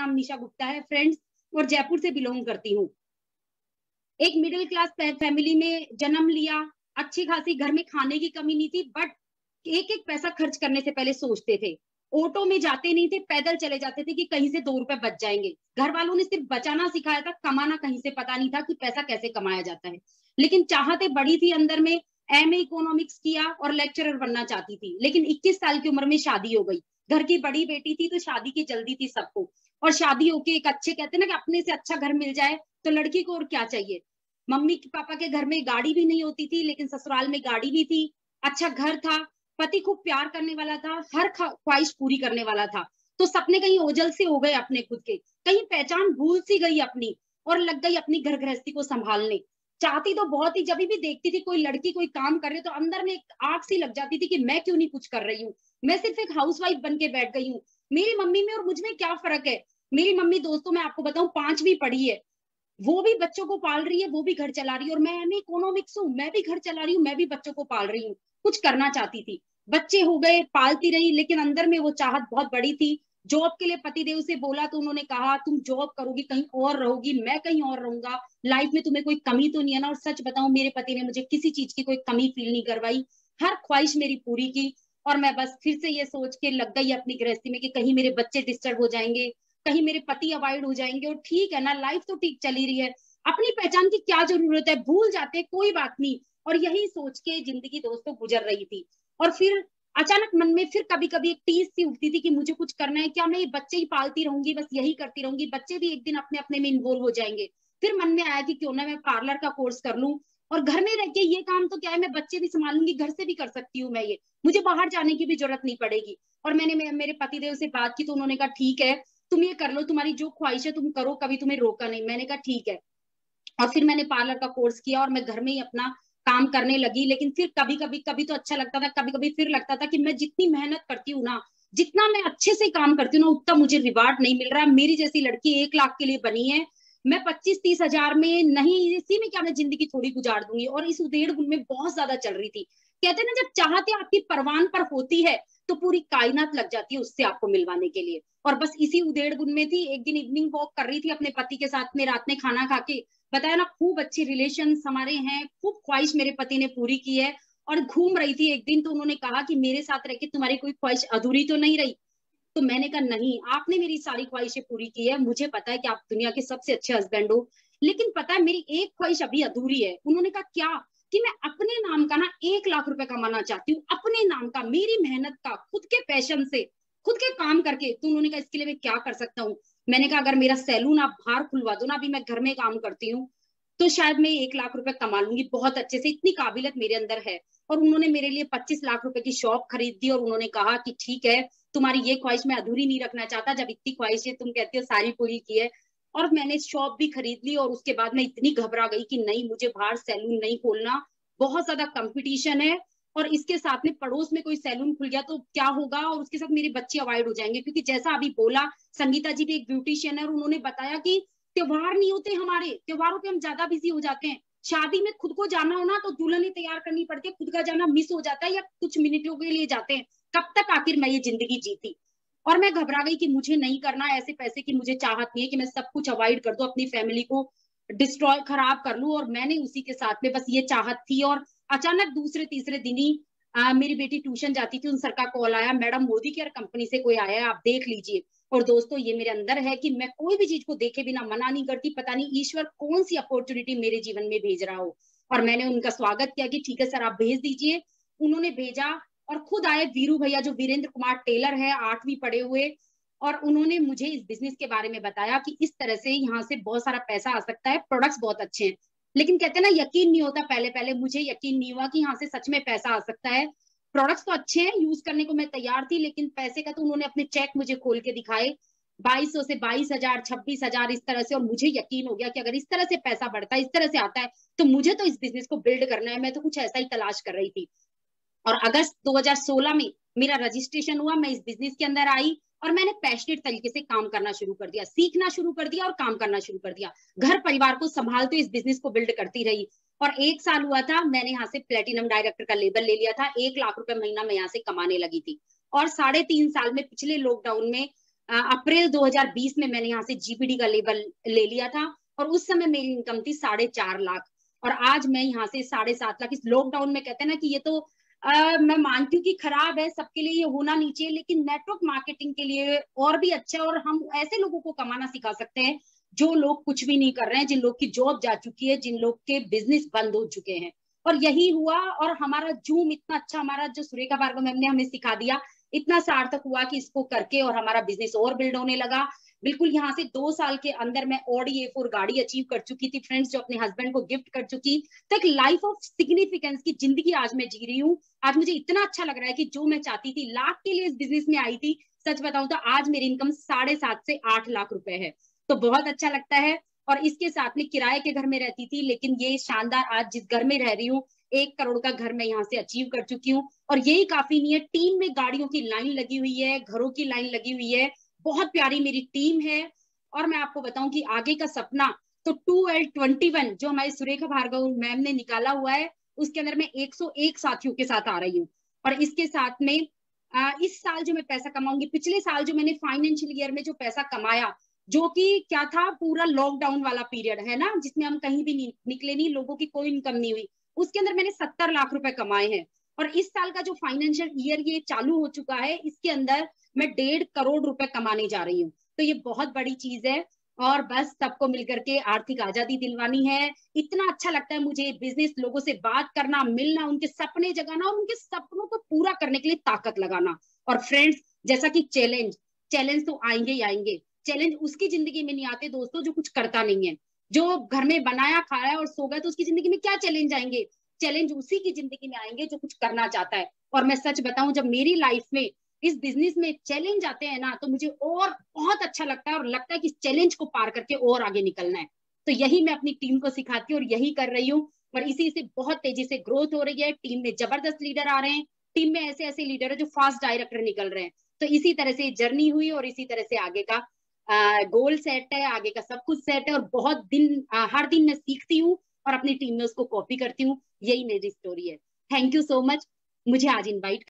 नाम निशा गुप्ता है फ्रेंड्स, और जयपुर से बिलोंग करती हूँ। एक मिडिल क्लास फैमिली में जन्म लिया, अच्छी खासी घर में खाने की कमी नहीं थी, बट एक एक पैसा खर्च करने से पहले सोचते थे। ऑटो में जाते नहीं थे, पैदल चले जाते थे कि कहीं से 2 रुपए बच जाएंगे। घर वालों ने सिर्फ बचाना सिखाया था, कमाना कहीं से पता नहीं था कि पैसा कैसे कमाया जाता है। लेकिन चाहते बड़ी थी अंदर में, एमए इकोनॉमिक्स किया और लेक्चरर बनना चाहती थी। लेकिन 21 साल की उम्र में शादी हो गई। घर की बड़ी बेटी थी तो शादी की जल्दी थी सबको, और शादी होके एक अच्छे, कहते ना कि अपने से अच्छा घर मिल जाए तो लड़की को और क्या चाहिए। मम्मी पापा के घर में गाड़ी भी नहीं होती थी, लेकिन ससुराल में गाड़ी भी थी, अच्छा घर था, पति खूब प्यार करने वाला था, हर ख्वाहिश पूरी करने वाला था। तो सपने कहीं ओझल से हो गए अपने खुद के, कहीं पहचान भूल सी गई अपनी, और लग गई अपनी घर गृहस्थी को संभालने। चाहती तो बहुत ही, जब भी देखती थी कोई लड़की कोई काम कर रही तो अंदर में एक आग सी लग जाती थी कि मैं क्यों नहीं कुछ कर रही हूँ, मैं सिर्फ एक हाउसवाइफ बन के बैठ गई हूँ। मेरी मम्मी में और मुझ में क्या फर्क है। मेरी मम्मी, दोस्तों मैं आपको बताऊं, 5वीं पढ़ी है, वो भी बच्चों को पाल रही है, वो भी घर चला रही है, और मैं एमए इकोनॉमिक्स हूँ, मैं भी घर चला रही हूँ, मैं भी बच्चों को पाल रही हूँ। कुछ करना चाहती थी, बच्चे हो गए, पालती रही, लेकिन अंदर में वो चाहत बहुत बड़ी थी। जॉब के लिए पतिदेव से बोला तो उन्होंने कहा तुम जॉब करोगी कहीं और रहोगी, मैं कहीं और रहूंगा, लाइफ में तुम्हें कोई कमी तो नहीं है ना। और सच बताऊं, मेरे पति ने मुझे किसी चीज की कोई कमी फील नहीं करवाई, हर ख्वाहिश मेरी पूरी की। और मैं बस फिर से ये सोच के लग गई अपनी गृहस्थी में कि कहीं मेरे बच्चे डिस्टर्ब हो जाएंगे, कहीं मेरे पति अवॉइड हो जाएंगे, और ठीक है ना, लाइफ तो ठीक चली रही है, अपनी पहचान की क्या जरूरत है, भूल जाते कोई बात नहीं। और यही सोच के जिंदगी दोस्तों गुजर रही थी। और फिर अचानक मन में फिर कभी कभी एक टीस सी उठती थी कि मुझे कुछ करना है, क्या मैं ये बच्चे ही पालती रहूंगी, बस यही करती रहूंगी, बच्चे भी एक दिन अपने अपने में इन्वॉल्व हो जाएंगे। फिर मन में आया कि क्यों ना मैं पार्लर का कोर्स कर लूं, और घर में रह के ये काम तो क्या है, मैं बच्चे भी संभालूंगी, घर से भी कर सकती हूँ मैं ये, मुझे बाहर जाने की भी जरूरत नहीं पड़ेगी। और मैंने मेरे पतिदेव से बात की तो उन्होंने कहा ठीक है, तुम ये कर लो, तुम्हारी जो ख्वाहिश है तुम करो, कभी तुम्हें रोका नहीं। मैंने कहा ठीक है। और फिर मैंने पार्लर का कोर्स किया और मैं घर में ही अपना काम करने लगी। लेकिन फिर कभी कभी, कभी तो अच्छा लगता था, कभी कभी फिर लगता था कि मैं जितनी मेहनत करती हूँ ना, जितना मैं अच्छे से काम करती हूँ ना, उतना मुझे रिवार्ड नहीं मिल रहा। मेरी जैसी लड़की 1 लाख के लिए बनी है, मैं 25-30 हजार में नहीं, इसी में क्या मैं जिंदगी थोड़ी गुजार दूंगी। और इस उधेड़ बुन में बहुत ज्यादा चल रही थी। कहते हैं ना, जब चाहते आपकी परवान पर होती है तो पूरी कायनात लग जाती है उससे आपको मिलवाने के लिए। और बस इसी उधेड़ बुन में थी। एक दिन इवनिंग वॉक कर रही थी अपने पति के साथ में, रात में खाना खा के, बताया ना, खूब अच्छे रिलेशन हमारे हैं, खूब ख्वाहिश मेरे पति ने पूरी की है। और घूम रही थी एक दिन तो उन्होंने कहा कि मेरे साथ रह के तुम्हारी कोई ख्वाहिश अधूरी तो नहीं रही। तो मैंने कहा नहीं, आपने मेरी सारी ख्वाहिशें पूरी की है, मुझे पता है कि आप दुनिया के सबसे अच्छे हस्बैंड हो, लेकिन पता है मेरी एक ख्वाहिश अभी अधूरी है। उन्होंने कहा क्या? कि मैं अपने नाम का ना 1 लाख रुपए कमाना चाहती हूँ, अपने नाम का, मेरी मेहनत का, खुद के पैशन से, खुद के काम करके। तो उन्होंने कहा इसके लिए मैं क्या कर सकता हूँ। मैंने कहा अगर मेरा सैलून आप बाहर खुलवा दो ना, अभी मैं घर में काम करती हूँ, तो शायद मैं 1 लाख रुपए कमा लूंगी बहुत अच्छे से, इतनी काबिलियत मेरे अंदर है। और उन्होंने मेरे लिए 25 लाख रुपए की शॉप खरीद दी, और उन्होंने कहा कि ठीक है, तुम्हारी ये ख्वाहिश मैं अधूरी नहीं रखना चाहता, जब इतनी ख्वाहिशें तुम कहती हो सारी पूरी की है। और मैंने शॉप भी खरीद ली। और उसके बाद मैं इतनी घबरा गई कि नहीं, मुझे बाहर सैलून नहीं खोलना, बहुत ज्यादा कंपटीशन है, और इसके साथ में पड़ोस में कोई सैलून खुल गया तो क्या होगा, और उसके साथ मेरे बच्चे अवॉइड हो जाएंगे। क्योंकि जैसा अभी बोला, संगीता जी भी एक ब्यूटिशियन है, और उन्होंने बताया कि त्योहार नहीं होते हमारे, त्योहारों पे हम ज्यादा बिजी हो जाते हैं। शादी में खुद को जाना हो ना तो दुल्हन ही तैयार करनी पड़ती है, खुद का जाना मिस हो जाता है, या कुछ मिनटों के लिए जाते हैं। कब तक आखिर मैं ये जिंदगी जीती। और मैं घबरा गई कि मुझे नहीं करना ऐसे पैसे की, मुझे चाहत नहीं है कि मैं सब कुछ अवॉइड कर दूं, अपनी फैमिली को डिस्ट्रॉय, खराब कर लूं। और मैंने उसी के साथ में बस ये चाहत थी। और अचानक दूसरे तीसरे दिन ही मेरी बेटी ट्यूशन जाती थी, उन सर का कॉल आया, मैडम मोदी केयर कंपनी से कोई आया है, आप देख लीजिए। और दोस्तों, ये मेरे अंदर है कि मैं कोई भी चीज को देखे बिना मना नहीं करती। पता नहीं ईश्वर कौन सी अपॉर्चुनिटी मेरे जीवन में भेज रहा हो। और मैंने उनका स्वागत किया कि ठीक है सर, आप भेज दीजिए। उन्होंने भेजा, और खुद आए वीरू भैया, जो वीरेंद्र कुमार टेलर है, 8वीं पढ़े हुए। और उन्होंने मुझे इस बिजनेस के बारे में बताया कि इस तरह से यहाँ से बहुत सारा पैसा आ सकता है, प्रोडक्ट्स बहुत अच्छे हैं। लेकिन कहते हैं ना, यकीन नहीं होता, पहले पहले मुझे यकीन नहीं हुआ कि यहाँ से सच में पैसा आ सकता है। प्रोडक्ट्स तो अच्छे हैं, यूज करने को मैं तैयार थी, लेकिन पैसे का तो उन्होंने अपने चेक मुझे खोल के दिखाए, 2200 से 22,000, 26,000, इस तरह से। और मुझे यकीन हो गया कि अगर इस तरह से पैसा बढ़ता है, इस तरह से आता है, तो मुझे तो इस बिजनेस को बिल्ड करना है। मैं तो कुछ ऐसा ही तलाश कर रही थी। और अगस्त 2016 में मेरा रजिस्ट्रेशन हुआ, मैं इस बिजनेस के अंदर आई, और मैंने पैशनेट तरीके से काम करना शुरू कर दिया, सीखना शुरू कर दिया और काम करना शुरू कर दिया। घर परिवार को संभालते इस बिजनेस को बिल्ड करती रही। और 1 साल हुआ था, मैंने यहाँ से प्लेटिनम डायरेक्टर का लेबल ले लिया था, 1 लाख रुपए महीना मैं यहाँ से कमाने लगी थी। और 3.5 साल में, पिछले लॉकडाउन में, अप्रैल 2020 में मैंने यहाँ से जीपीडी का लेवल ले लिया था और उस समय मेरी इनकम थी 4.5 लाख और आज मैं यहाँ से 7.5 लाख। इस लॉकडाउन में कहते हैं ना कि ये तो मैं मानती हूँ कि खराब है, सबके लिए ये होना नहीं चाहिए, लेकिन नेटवर्क मार्केटिंग के लिए और भी अच्छा है और हम ऐसे लोगों को कमाना सिखा सकते हैं जो लोग कुछ भी नहीं कर रहे हैं, जिन लोग की जॉब जा चुकी है, जिन लोग के बिजनेस बंद हो चुके हैं। और यही हुआ और हमारा जूम इतना अच्छा, हमारा जो सुरेखा भार्गव मैम ने हमें सिखा दिया, इतना सार्थक हुआ कि इसको करके और हमारा बिजनेस और बिल्ड होने लगा। बिल्कुल यहाँ से 2 साल के अंदर मैं ऑडी A4 गाड़ी अचीव कर चुकी थी फ्रेंड्स, जो अपने हस्बैंड को गिफ्ट कर चुकी। तो एक लाइफ ऑफ सिग्निफिकेंस की जिंदगी आज मैं जी रही हूँ। आज मुझे इतना अच्छा लग रहा है कि जो मैं चाहती थी, लाख के लिए इस बिजनेस में आई थी, सच बताऊं तो आज मेरी इनकम 7.5 से 8 लाख रुपए है। तो बहुत अच्छा लगता है। और इसके साथ में किराए के घर में रहती थी, लेकिन ये शानदार आज जिस घर में रह रही हूँ, 1 करोड़ का घर मैं यहाँ से अचीव कर चुकी हूँ। और यही काफी नहीं है, टीम में गाड़ियों की लाइन लगी हुई है, घरों की लाइन लगी हुई है, बहुत प्यारी मेरी टीम है। और मैं आपको बताऊं कि आगे का सपना तो 2L21 जो हमारी सुरेखा भार्गव मैम ने निकाला हुआ है, उसके अंदर मैं 101 साथियों के साथ आ रही हूँ। और इसके साथ में इस साल जो मैं पैसा कमाऊंगी, पिछले साल जो मैंने फाइनेंशियल ईयर में जो पैसा कमाया, जो कि क्या था, पूरा लॉकडाउन वाला पीरियड है ना, जिसमें हम कहीं भी नहीं निकले, नहीं, लोगों की कोई इनकम नहीं हुई, उसके अंदर मैंने 70 लाख रुपए कमाए हैं। और इस साल का जो फाइनेंशियल ईयर ये चालू हो चुका है, इसके अंदर मैं 1.5 करोड़ रुपए कमाने जा रही हूँ। तो ये बहुत बड़ी चीज है। और बस सबको मिलकर के आर्थिक आजादी दिलवानी है। इतना अच्छा लगता है मुझे बिजनेस, लोगों से बात करना, मिलना, उनके सपने जगाना और उनके सपनों को पूरा करने के लिए ताकत लगाना। और फ्रेंड्स, जैसा कि चैलेंज चैलेंज तो आएंगे ही आएंगे। चैलेंज उसकी जिंदगी में नहीं आते दोस्तों जो कुछ करता नहीं है, जो घर में बनाया खाया और सो गया, तो उसकी जिंदगी में क्या चैलेंज आएंगे? चैलेंज उसी की जिंदगी में आएंगे जो कुछ करना चाहता है। और मैं सच बताऊं, जब मेरी लाइफ में इस बिजनेस में चैलेंज आते हैं ना, तो मुझे और बहुत अच्छा लगता है और लगता है कि इस चैलेंज को पार करके और आगे निकलना है। तो यही मैं अपनी टीम को सिखाती हूँ और यही कर रही हूँ। और इसी से बहुत तेजी से ग्रोथ हो रही है। टीम में जबरदस्त लीडर आ रहे हैं, टीम में ऐसे ऐसे लीडर है जो फास्ट डायरेक्टर निकल रहे हैं। तो इसी तरह से जर्नी हुई और इसी तरह से आगे का गोल सेट है, आगे का सब कुछ सेट है। और बहुत दिन हर दिन मैं सीखती हूँ और अपनी टीम में उसको कॉपी करती हूँ। यही मेरी स्टोरी है। थैंक यू सो मच मुझे आज इनवाइट